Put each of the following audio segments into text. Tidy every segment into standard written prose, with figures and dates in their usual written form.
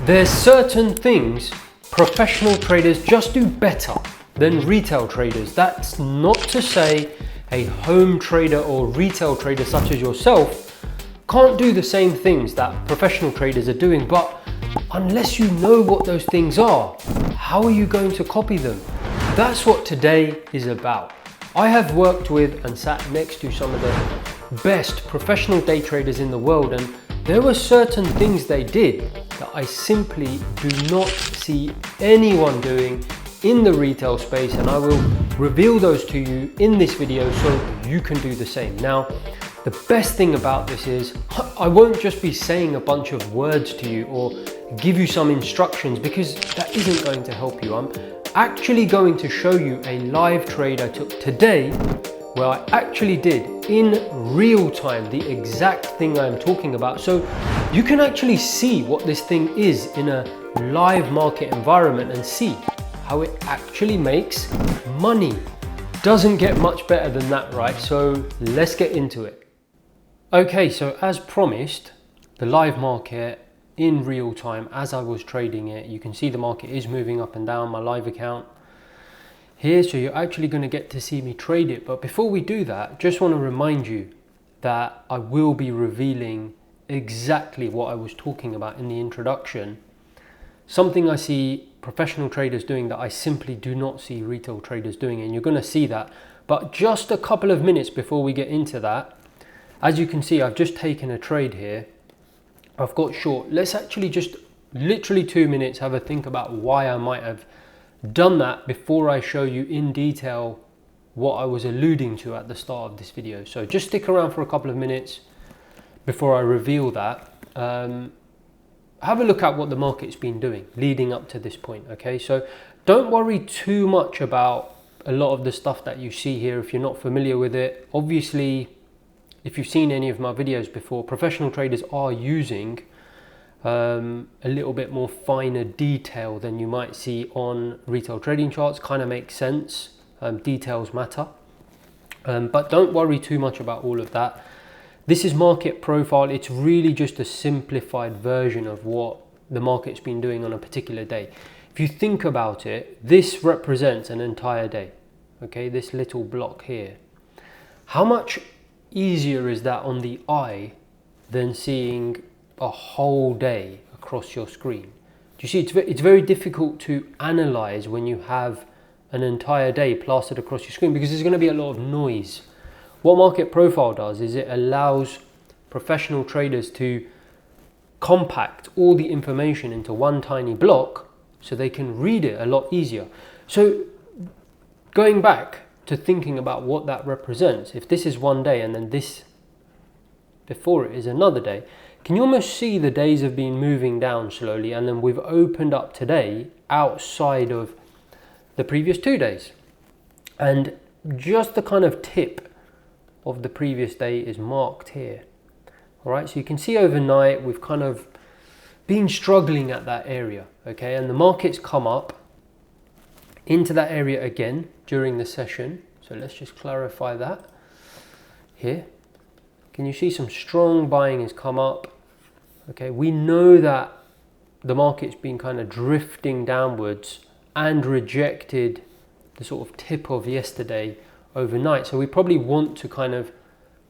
There's certain things professional traders just do better than retail traders. That's not to say a home trader or retail trader such as yourself can't do the same things that professional traders are doing, but unless you know what those things are, how are you going to copy them? That's what today is about. I have worked with and sat next to some of the best professional day traders in the world, and there were certain things they did that I simply do not see anyone doing in the retail space, and I will reveal those to you in this video so you can do the same. Now, the best thing about this is I won't just be saying a bunch of words to you or give you some instructions, because that isn't going to help you. I'm actually going to show you a live trade I took today where I actually did in real time the exact thing I'm talking about, so you can actually see what this thing is in a live market environment and see how it actually makes money. Doesn't get much better than that, right? So let's get into it. Okay, so as promised, the live market in real time as I was trading it, you can see the market is moving up and down, my live account here, so you're actually going to get to see me trade it. But before we do that, just want to remind you that I will be revealing exactly what I was talking about in the introduction. Something I see professional traders doing that I simply do not see retail traders doing, and you're going to see that. But just a couple of minutes before we get into that, as you can see, I've just taken a trade here. I've got short. Let's actually just literally 2 minutes have a think about why I might have done that before I show you in detail what I was alluding to at the start of this video. So just stick around for a couple of minutes before I reveal that. Have a look at what the market's been doing leading up to this point, okay? So don't worry too much about a lot of the stuff that you see here if you're not familiar with it. Obviously, if you've seen any of my videos before, professional traders are using a little bit more finer detail than you might see on retail trading charts. Kind of makes sense. Details matter. But don't worry too much about all of that. This is market profile. It's really just a simplified version of what the market's been doing on a particular day. If you think about it, this represents an entire day. Okay, this little block here. How much easier is that on the eye than seeing a whole day across your screen? Do you see, it's very difficult to analyze when you have an entire day plastered across your screen, because there's going to be a lot of noise. What market profile does is it allows professional traders to compact all the information into one tiny block so they can read it a lot easier. So going back to thinking about what that represents, if this is one day and then this before it is another day, can you almost see the days have been moving down slowly, and then we've opened up today outside of the previous 2 days, and just the kind of tip of the previous day is marked here. All right, so you can see overnight we've kind of been struggling at that area, okay, and the market's come up into that area again during the session. So let's just clarify that here. Can you see some strong buying has come up? Okay, we know that the market's been kind of drifting downwards and rejected the sort of tip of yesterday overnight. So we probably want to kind of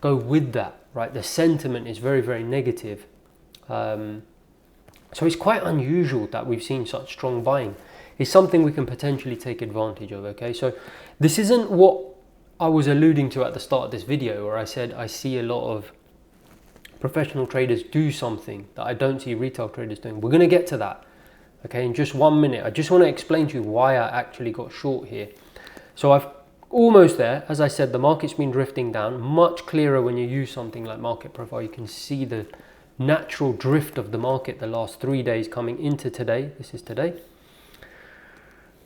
go with that, right? The sentiment is very, very negative. So it's quite unusual that we've seen such strong buying. It's something we can potentially take advantage of, okay? So this isn't what I was alluding to at the start of this video, where I said I see a lot of professional traders do something that I don't see retail traders doing. We're going to get to that, okay, in just 1 minute. I just want to explain to you why I actually got short here. So I've almost there. As I said, the market's been drifting down. Much clearer when you use something like market profile. You can see the natural drift of the market the last 3 days coming into today. This is today.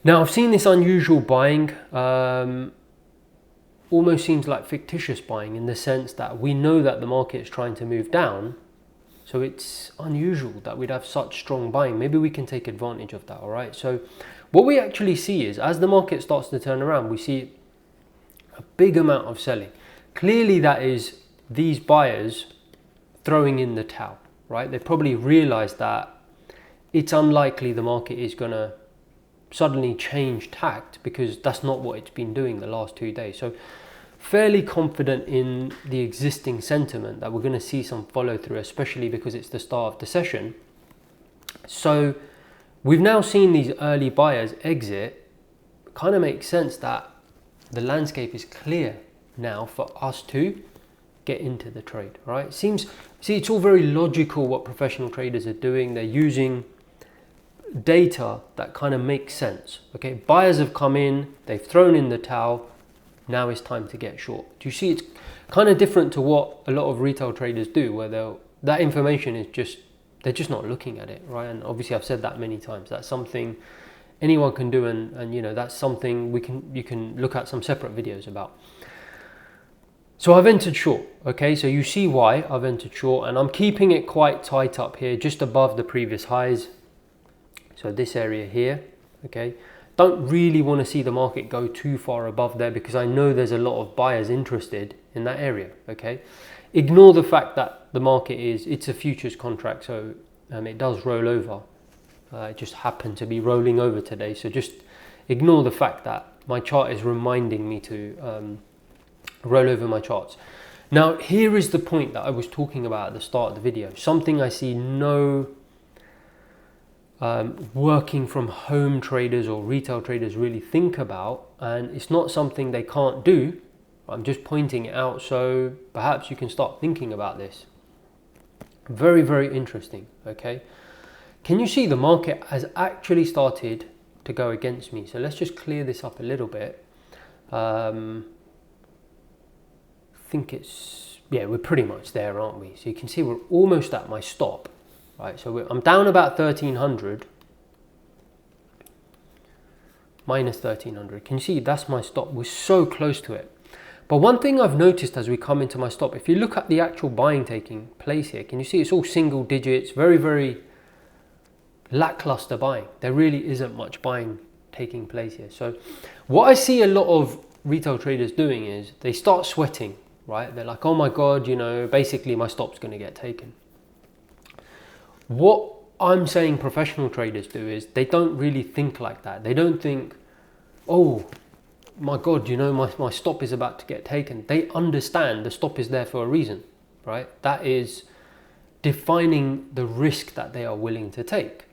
Now I've seen this unusual buying. Almost seems like fictitious buying, in the sense that we know that the market is trying to move down, so it's unusual that we'd have such strong buying. Maybe we can take advantage of that. All right, so what we actually see is, as the market starts to turn around, we see a big amount of selling. Clearly that is these buyers throwing in the towel, right? They probably realized that it's unlikely the market is going to suddenly change tact, because that's not what it's been doing the last 2 days. So fairly confident in the existing sentiment that we're going to see some follow through, especially because it's the start of the session. So we've now seen these early buyers exit. Kind of makes sense that the landscape is clear now for us to get into the trade, right? It's all very logical what professional traders are doing. They're using data that kind of makes sense. Okay, buyers have come in, they've thrown in the towel, now it's time to get short. Do you see? It's kind of different to what a lot of retail traders do, where that information is just, they're just not looking at it, right? And obviously I've said that many times. That's something anyone can do, and you know, that's something you can look at some separate videos about. So I've entered short, okay? So you see why I've entered short, and I'm keeping it quite tight up here, just above the previous highs. So this area here, okay? Don't really want to see the market go too far above there, because I know there's a lot of buyers interested in that area, okay? Ignore the fact that the market it's a futures contract, so it does roll over. It just happened to be rolling over today, so just ignore the fact that my chart is reminding me to roll over my charts. Now, here is the point that I was talking about at the start of the video. Something I see no working from home traders or retail traders really think about, and it's not something they can't do. I'm just pointing it out, so perhaps you can start thinking about this. Very, very interesting, okay? Can you see the market has actually started to go against me? So let's just clear this up a little bit. I think we're pretty much there, aren't we? So you can see we're almost at my stop, right? So I'm down about 1300, minus 1300. Can you see that's my stop? We're so close to it. But one thing I've noticed as we come into my stop, if you look at the actual buying taking place here, can you see it's all single digits, very, very lackluster buying. There really isn't much buying taking place here. So what I see a lot of retail traders doing is they start sweating, right? They're like, oh my God, you know, basically my stop's going to get taken. What I'm saying professional traders do is they don't really think like that. They don't think, oh my God, you know, my stop is about to get taken. They understand the stop is there for a reason, right? That is defining the risk that they are willing to take.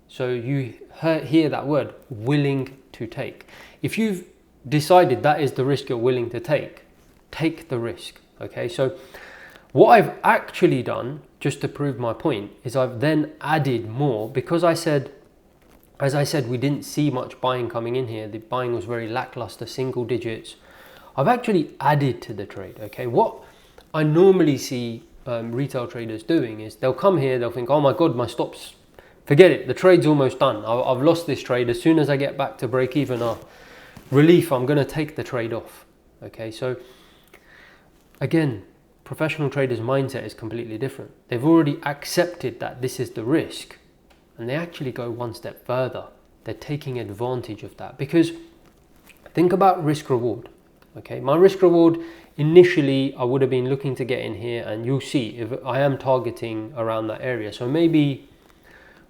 So you hear that word, willing to take. If you've decided that is the risk you're willing to take the risk, okay? So what I've actually done, just to prove my point, is I've then added more, because as I said, we didn't see much buying coming in here. The buying was very lackluster, single digits. I've actually added to the trade, okay? What I normally see retail traders doing is they'll come here, they'll think, oh my God, my stop's, forget it, the trade's almost done. I've lost this trade. As soon as I get back to break even or relief, I'm going to take the trade off, okay? So again, professional traders' mindset is completely different. They've already accepted that this is the risk, and they actually go one step further. They're taking advantage of that, because think about risk reward, okay? My risk reward, initially, I would have been looking to get in here, and you'll see if I am targeting around that area. So maybe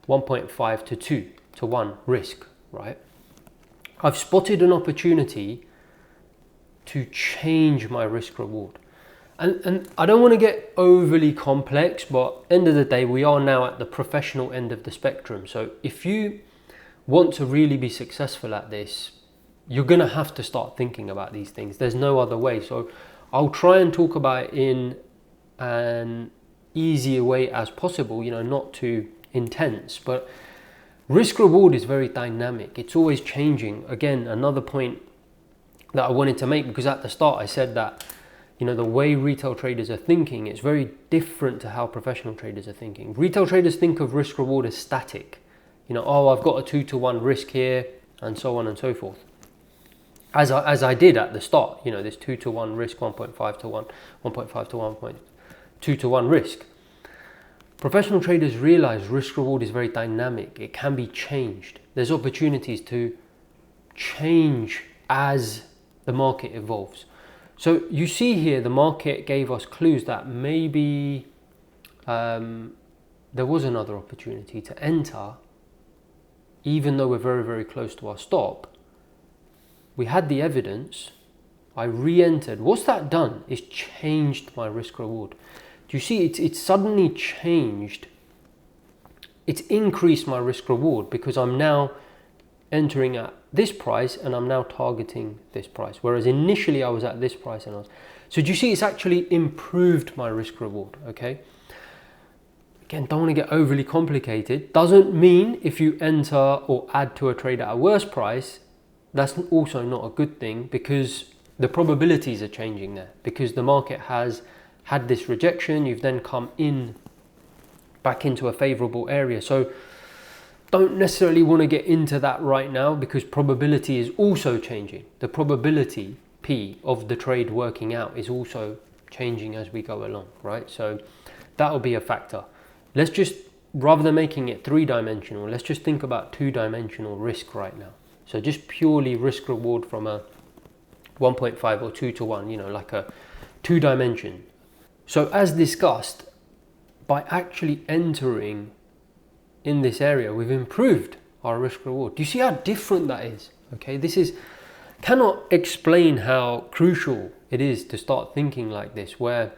1.5 to 2 to 1 risk, right? I've spotted an opportunity to change my risk reward. And I don't want to get overly complex, but end of the day, we are now at the professional end of the spectrum. So if you want to really be successful at this, you're going to have to start thinking about these things. There's no other way. So I'll try and talk about it in an easier way as possible, you know, not too intense, but risk reward is very dynamic. It's always changing. Again, another point that I wanted to make, because at the start I said that, you know, the way retail traders are thinking, it's very different to how professional traders are thinking. Retail traders think of risk reward as static. You know, oh, I've got a 2 to 1 risk here, and so on and so forth. As I did at the start, you know, this 2 to 1 risk, 1.5 to 1, 1.5 to 1.2 to 1 risk. Professional traders realize risk reward is very dynamic. It can be changed. There's opportunities to change as the market evolves. So you see here, the market gave us clues that maybe there was another opportunity to enter even though we're very, very close to our stop, we had the evidence, I re-entered. What's that done? It's changed my risk reward. Do you see, it's suddenly changed. It's increased my risk reward because I'm now entering at this price and I'm now targeting this price. Whereas initially I was at this price and so do you see, it's actually improved my risk reward, okay? Again, don't want to get overly complicated. Doesn't mean if you enter or add to a trade at a worse price, that's also not a good thing, because the probabilities are changing there, because the market has had this rejection. You've then come in back into a favorable area. So don't necessarily want to get into that right now, because probability is also changing. The probability P of the trade working out is also changing as we go along, right? So that'll be a factor. Let's just, rather than making it three-dimensional, let's just think about two-dimensional risk right now. So just purely risk reward from a 1.5 or 2 to 1, you know, like a 2 dimension. So as discussed, by actually entering in this area, we've improved our risk reward. Do you see how different that is? Okay, this is, cannot explain how crucial it is to start thinking like this, where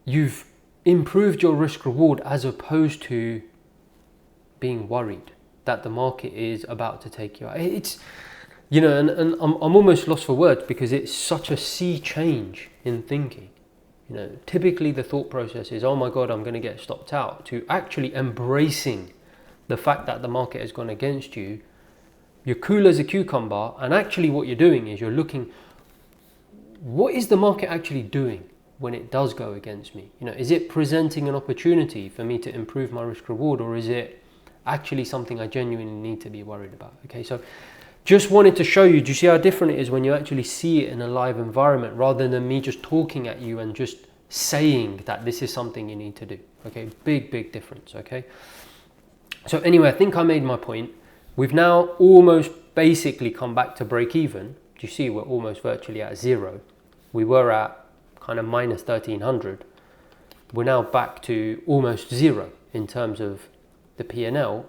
you've improved your risk reward as opposed to being worried that the market is about to take you out. It's, you know, and I'm almost lost for words, because it's such a sea change in thinking. You know, typically the thought process is, oh my God, I'm going to get stopped out, to actually embracing the fact that the market has gone against you. You're cool as a cucumber, and actually what you're doing is you're looking, what is the market actually doing when it does go against me? You know, is it presenting an opportunity for me to improve my risk reward, or is it actually something I genuinely need to be worried about? Okay, so just wanted to show you, do you see how different it is when you actually see it in a live environment, rather than me just talking at you and just saying that this is something you need to do? Okay, big difference, okay? So anyway, I think I made my point. We've now almost basically come back to break even. Do you see, we're almost virtually at zero. We were at kind of minus 1300. We're now back to almost zero in terms of the P&L.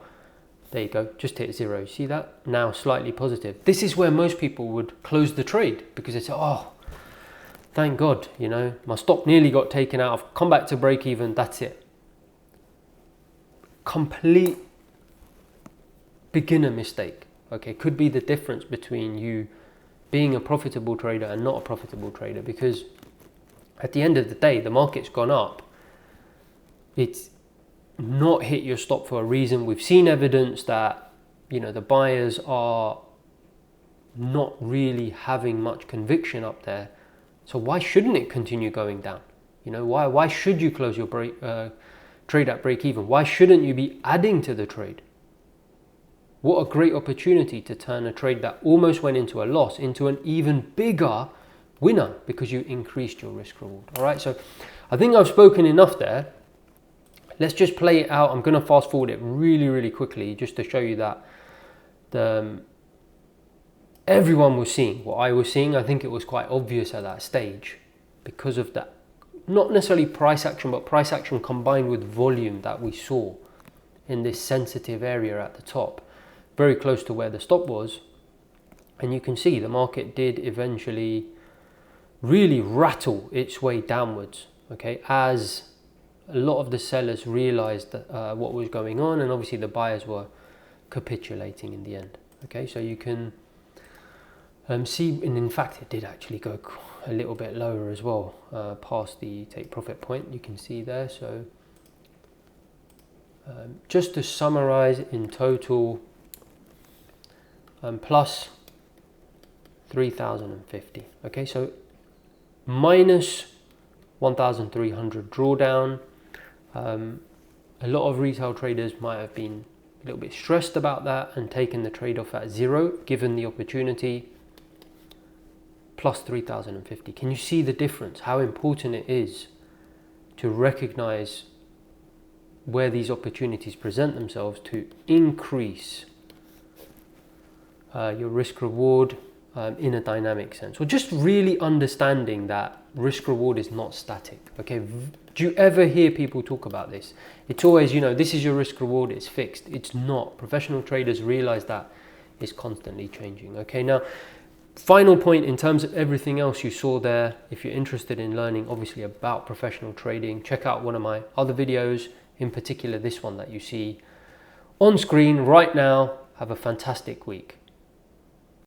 There you go, just hit zero. See that? Now slightly positive. This is where most people would close the trade, because they say, oh, thank God, you know, my stop nearly got taken out. I've come back to break even, that's it. Complete beginner mistake, okay? Could be the difference between you being a profitable trader and not a profitable trader, because at the end of the day, the market's gone up. It's not hit your stop for a reason. We've seen evidence that, you know, the buyers are not really having much conviction up there. So why shouldn't it continue going down? You know, why should you close your trade at break even? Why shouldn't you be adding to the trade? What a great opportunity to turn a trade that almost went into a loss into an even bigger winner, because you increased your risk reward. All right, so I think I've spoken enough there. Let's just play it out. I'm going to fast forward it really quickly, just to show you that everyone was seeing what I was seeing. I think it was quite obvious at that stage, because of that, not necessarily price action, but price action combined with volume that we saw in this sensitive area at the top, very close to where the stop was. And you can see the market did eventually really rattle its way downwards, okay, as a lot of the sellers realized that, what was going on, and obviously the buyers were capitulating in the end. Okay, so you can see, and in fact it did actually go a little bit lower as well, past the take profit point, you can see there. So just to summarize, in total, plus 3,050. Okay, so minus 1,300 drawdown. A lot of retail traders might have been a little bit stressed about that and taken the trade off at zero, given the opportunity. Plus 3,050. Can you see the difference? How important it is to recognize where these opportunities present themselves to increase your risk reward in a dynamic sense, or just really understanding that risk reward is not static. Okay, Do you ever hear people talk about this? It's always, you know, this is your risk reward, it's fixed. It's not. Professional traders realize that it's constantly changing. Okay, now, final point in terms of everything else you saw there. If you're interested in learning obviously about professional trading, check out one of my other videos, in particular this one that you see on screen right now. Have a fantastic week.